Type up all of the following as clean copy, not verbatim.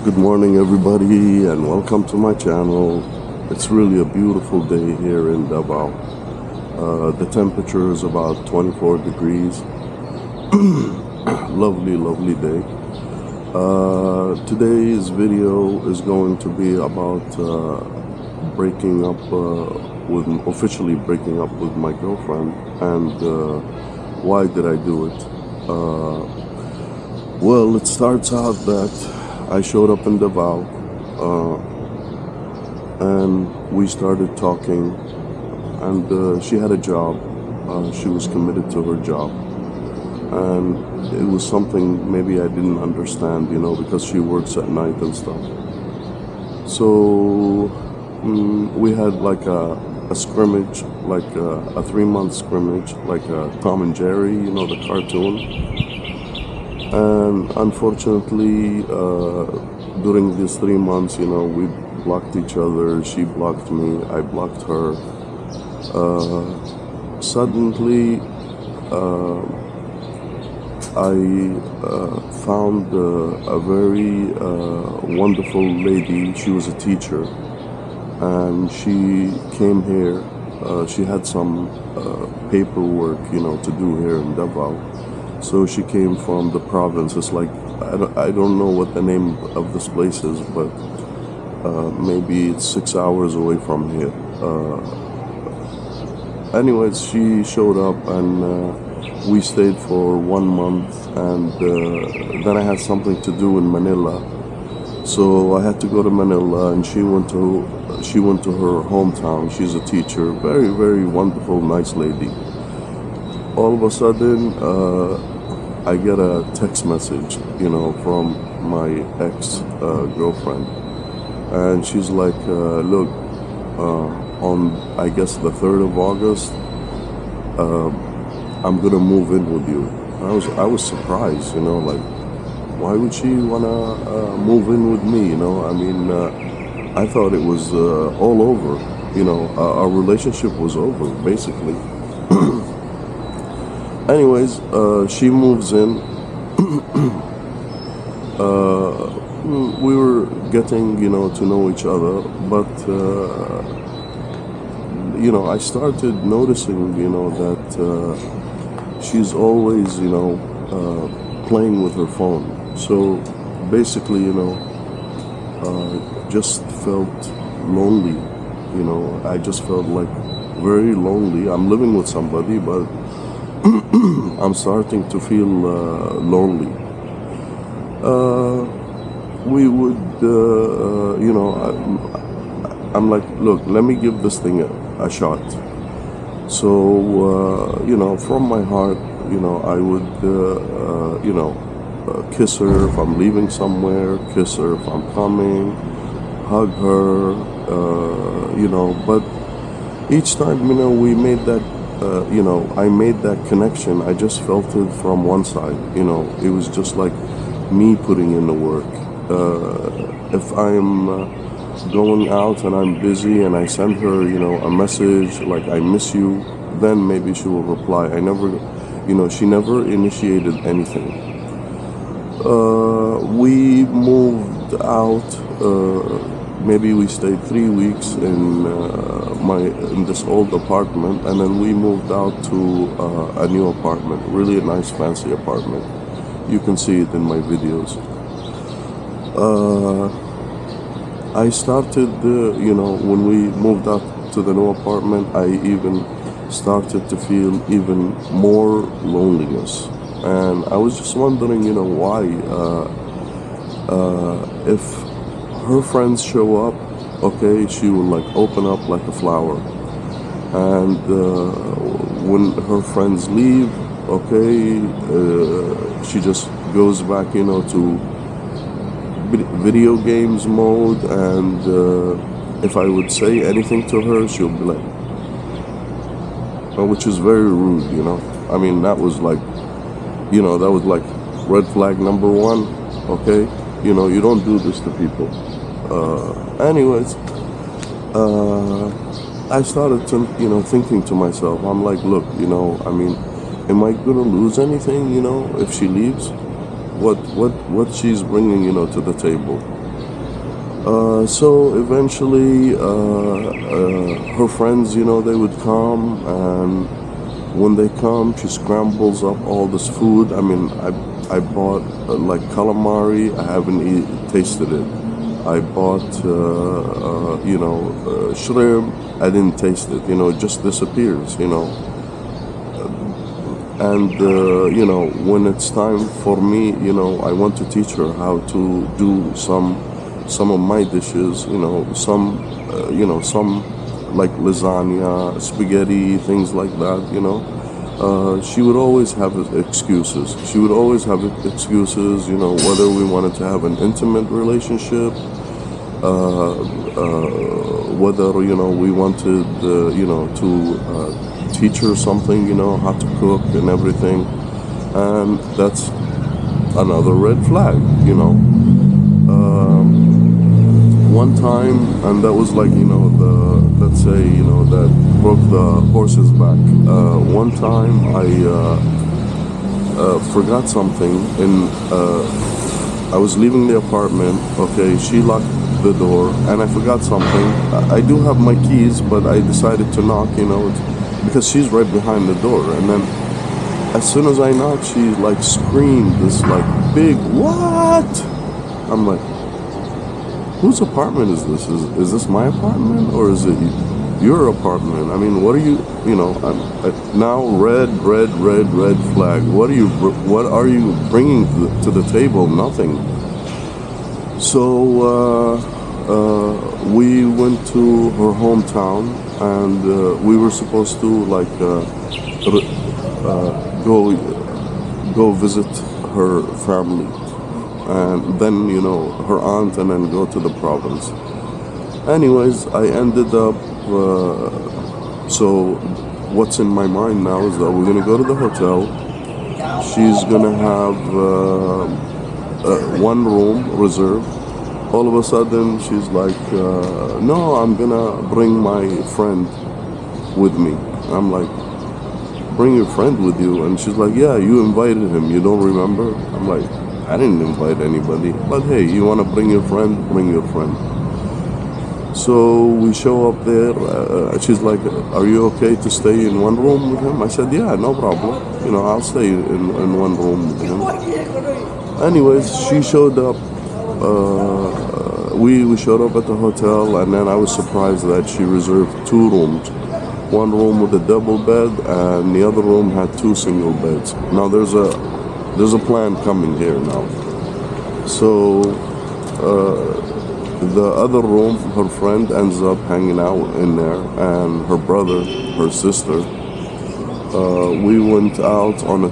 Good morning, everybody, and welcome to my channel. It's really a beautiful day here in Davao. The temperature is about 24 degrees. Lovely day. Today's video is going to be about breaking up officially breaking up with my girlfriend, and why did I do it? Well, it starts out that I showed up in Davao, and we started talking, and she had a job. She was committed to her job, and it was something maybe I didn't understand, because she works at night and stuff. So we had like a scrimmage, like a 3-month scrimmage, like Tom and Jerry, the cartoon. And unfortunately, during these 3 months, we blocked each other. She blocked me, I blocked her. Suddenly, I found a very wonderful lady. She was a teacher, and she came here. She had some paperwork, to do here in Davao. So she came from the province. It's like, I don't know what the name of this place is, but maybe it's 6 hours away from here. Anyways, she showed up, and we stayed for 1 month, and then I had something to do in Manila. So I had to go to Manila, and she went to her hometown. She's a teacher, very wonderful, nice lady. All of a sudden, I get a text message, from my ex-girlfriend. And she's like, look, on, I guess, the 3rd of August, I'm going to move in with you. I was surprised, like, why would she want to move in with me, I mean, I thought it was all over, our relationship was over, basically. Anyways, she moves in. We were getting, to know each other, but, I started noticing, that she's always, playing with her phone. So basically, just felt lonely, I just felt like very lonely. I'm living with somebody, but I'm starting to feel lonely. We would, I'm like, look, let me give this thing a shot. So, from my heart, I would, kiss her if I'm leaving somewhere, kiss her if I'm coming, hug her, but each time, we made that I made that connection. I just felt it from one side. It was just like me putting in the work. If I'm going out and I'm busy and I send her, a message like I miss you, then maybe she will reply. She never initiated anything. We moved out. Maybe we stayed 3 weeks in this old apartment, and then we moved out to a new apartment, really a nice fancy apartment. You can see it in my videos. I started, when we moved out to the new apartment, I even started to feel even more loneliness, and I was just wondering, why. If her friends show up, okay, she will like open up like a flower, and when her friends leave, okay, she just goes back, to video games mode, and if I would say anything to her, she'll be like, which is very rude, I mean, that was like, that was like red flag number 1, okay. You don't do this to people. Anyways, I started to, thinking to myself, I'm like, look, I mean, am I gonna lose anything, if she leaves? What she's bringing, to the table? So eventually, her friends, they would come, and when they come, she scrambles up all this food. I mean, I bought like calamari. I haven't tasted it. I bought, shrimp. I didn't taste it. It just disappears. And when it's time for me, I want to teach her how to do some of my dishes. Some like lasagna, spaghetti, things like that. She would always have excuses. She would always have excuses. Whether we wanted to have an intimate relationship, whether we wanted to teach her something, how to cook and everything, and that's another red flag. One time, and that was like let's say that broke the horse's back. One time I forgot something, and I was leaving the apartment. Okay, she locked the door, and I forgot something. I do have my keys, but I decided to knock, because she's right behind the door. And then as soon as I knocked, she like screamed this like big "what?" I'm like, whose apartment is this? Is this my apartment, or is it your apartment? I mean, what are you? Now red flag. What are you bringing to the table? Nothing. So we went to her hometown, and we were supposed to like go visit her family, and then her aunt, and then go to the province. Anyways, I ended up. So what's in my mind now is that we're gonna go to the hotel. She's gonna have one room reserved. All of a sudden, she's like, "No, I'm gonna bring my friend with me." I'm like, "Bring your friend with you?" And she's like, "Yeah, you invited him. You don't remember?" I'm like, "I didn't invite anybody. But hey, you want to bring your friend? Bring your friend." So we show up there. She's like, "Are you okay to stay in one room with him?" I said, "Yeah, no problem. I'll stay in one room with him." Anyways, she showed up. We showed up at the hotel, and then I was surprised that she reserved two rooms. One room with a double bed, and the other room had two single beds. Now there's a plan coming here now. So the other room, her friend ends up hanging out in there, and her brother, her sister. We went out on a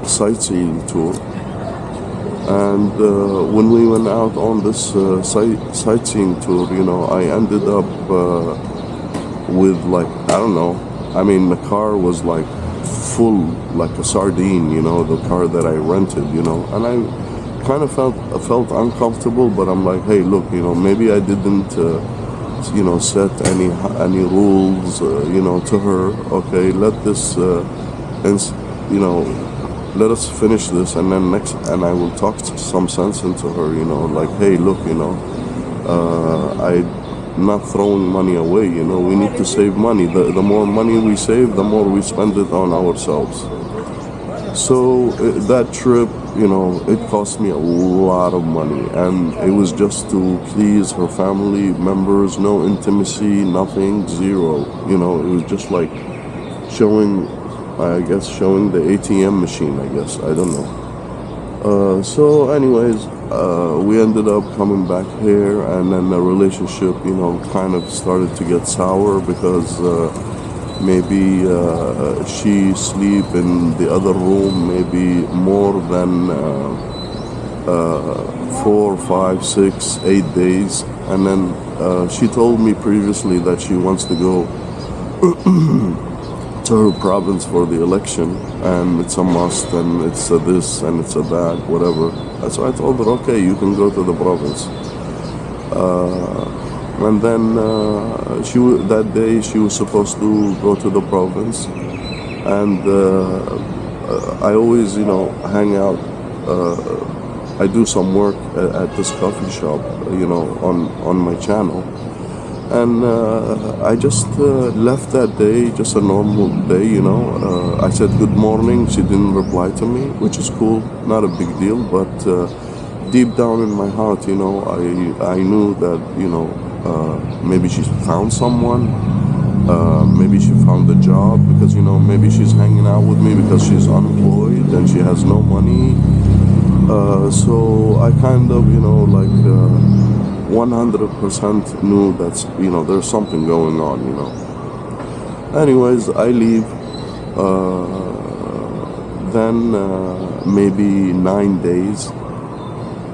sightseeing tour. And when we went out on this sightseeing tour, I ended up with like, I don't know. I mean, the car was like full, like a sardine, the car that I rented, and I kind of felt uncomfortable. But I'm like, hey, look, maybe I didn't, set any rules, to her. Okay, let this, let us finish this, and then and I will talk some sense into her, like, hey, look, I'm not throwing money away, we need to save money. The more money we save, the more we spend it on ourselves. So that trip, it cost me a lot of money, and it was just to please her family members. No intimacy, nothing, zero. It was just like showing the ATM machine, I guess. I don't know. So anyways, we ended up coming back here, and then the relationship, kind of started to get sour, because maybe she sleep in the other room maybe more than 4, 5, 6, 8 days. And then she told me previously that she wants to go to her province for the election, and it's a must, and it's a this, and it's a that, whatever. So I told her, okay, you can go to the province. And then that day she was supposed to go to the province, and I always, hang out I do some work at this coffee shop, on my channel. And I just left that day, just a normal day, I said good morning. She didn't reply to me, which is cool, not a big deal. But deep down in my heart, I knew that, maybe she found someone. Maybe she found a job because, maybe she's hanging out with me because she's unemployed and she has no money. So I kind of, 100% knew that's, there's something going on, Anyways, I leave. Then maybe 9 days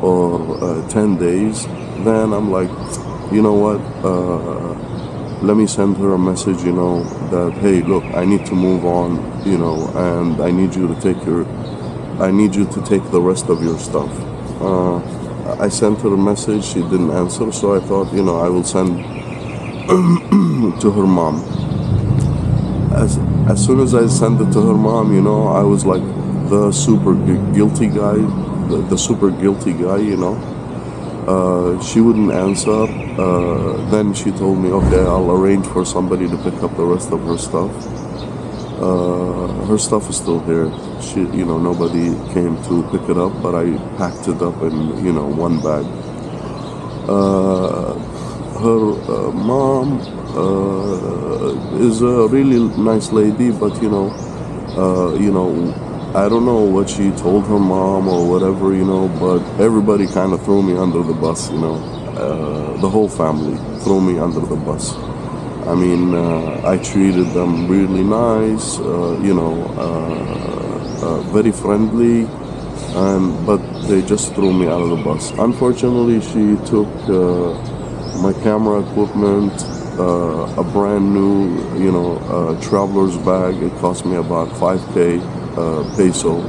or 10 days. Then I'm like, you know what? Let me send her a message, that, hey, look, I need to move on, and I need you to take the rest of your stuff. I sent her a message. She didn't answer, so I thought, I will send to her mom. As soon as I sent it to her mom, I was like the super guilty guy, the super guilty guy, She wouldn't answer. Then she told me, okay, I'll arrange for somebody to pick up the rest of her stuff. Her stuff is still here. She, nobody came to pick it up, but I packed it up in, one bag. Her mom is a really nice lady, but I don't know what she told her mom or whatever, but everybody kind of threw me under the bus, the whole family threw me under the bus. I mean, I treated them really nice, very friendly, but they just threw me out of the bus. Unfortunately, she took my camera equipment, a brand new, traveler's bag. It cost me about 5K peso.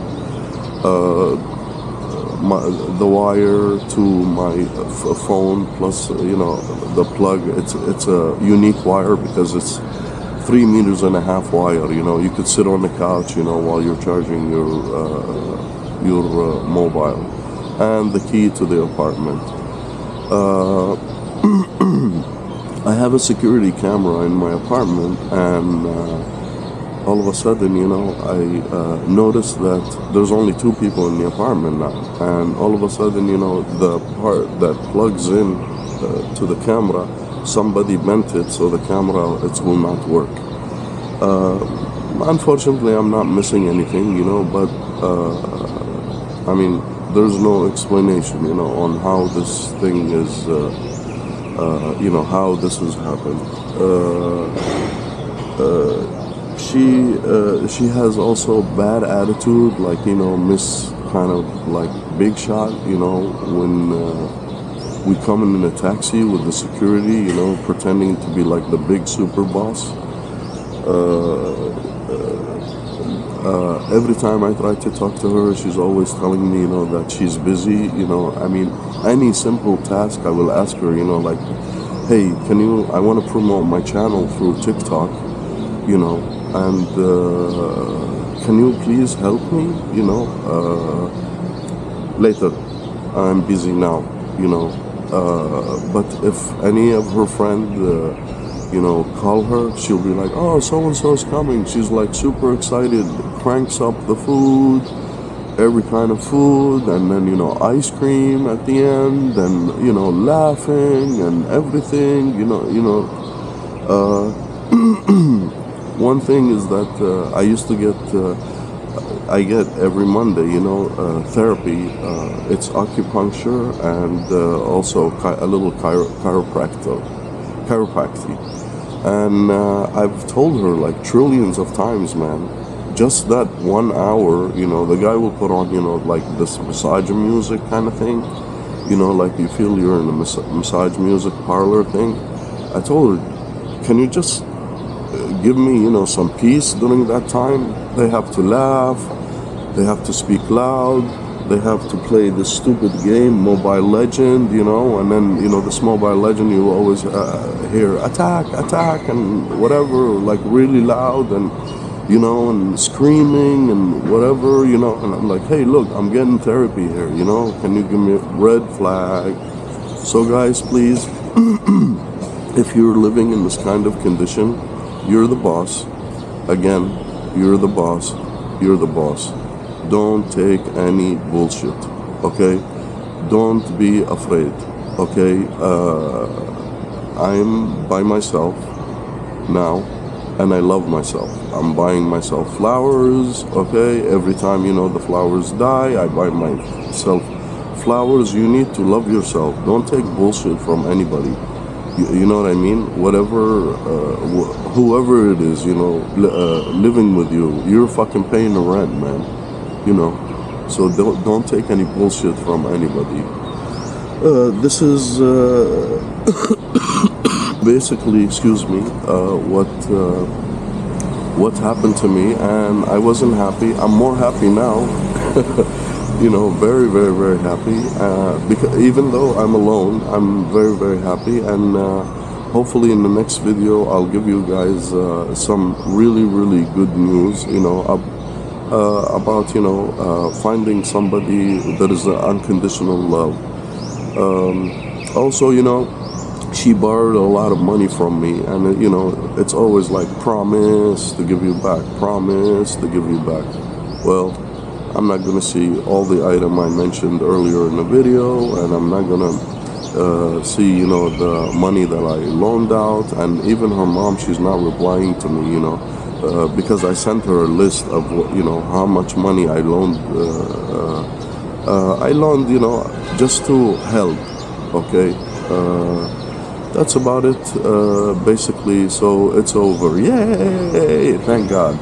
The wire to my phone plus the plug. It's a unique wire because it's 3.5 meters wire. You could sit on the couch while you're charging your mobile, and the key to the apartment. I have a security camera in my apartment, and all of a sudden, I noticed that there's only 2 people in the apartment now. And all of a sudden, the part that plugs in to the camera, somebody bent it, so the camera, it will not work. Unfortunately, I'm not missing anything, but, I mean, there's no explanation, on how this thing is, how this has happened. She has also bad attitude, like, kind of like big shot, when we come in a taxi with the security, pretending to be like the big super boss. Every time I try to talk to her, she's always telling me, that she's busy, I mean, any simple task, I will ask her, like, hey, I want to promote my channel through TikTok, and can you please help me, later, I'm busy now, but if any of her friends, call her, she'll be like, oh, so-and-so's coming. She's like super excited, cranks up the food, every kind of food, and then, ice cream at the end, and, laughing and everything, one thing is that I used to get, I get every Monday, therapy. It's acupuncture and also a little chiropractic. And I've told her like trillions of times, man, just that 1 hour, the guy will put on, like this massage music kind of thing, like you feel you're in a massage music parlor thing. I told her, can you just give me, some peace during that time? They have to laugh, they have to speak loud, they have to play this stupid game, Mobile Legend, and then, this Mobile Legend, you always hear attack, and whatever, like really loud, and, you know, and screaming and whatever, you know, and I'm like, hey, look, I'm getting therapy here, you know, can you give me a red flag? So guys, please, if you're living in this kind of condition, you're the boss. Again, you're the boss. You're the boss. Don't take any bullshit, okay? Don't be afraid, okay? I'm by myself now, and I love myself. I'm buying myself flowers, okay? Every time, you know, the flowers die, I buy myself flowers. You need to love yourself. Don't take bullshit from anybody. You know what I mean? Whatever, whoever it is, you know, living with you, you're fucking paying the rent, man. You know, so don't take any bullshit from anybody. This is basically, excuse me, what happened to me, and I wasn't happy. I'm more happy now. You know, very, very, very happy. Because even though I'm alone, I'm very, very happy. And hopefully in the next video, I'll give you guys some really, really good news, you know, about, you know, finding somebody that is unconditional love. Also, you know, she borrowed a lot of money from me, and you know, it's always like, promise to give you back, promise to give you back. Well, I'm not gonna see all the item I mentioned earlier in the video, and I'm not gonna see, you know, the money that I loaned out. And even her mom, she's not replying to me, you know, because I sent her a list of what, you know, how much money I loaned. I loaned, you know, just to help. Okay, that's about it, basically. So it's over. Yay! Thank God.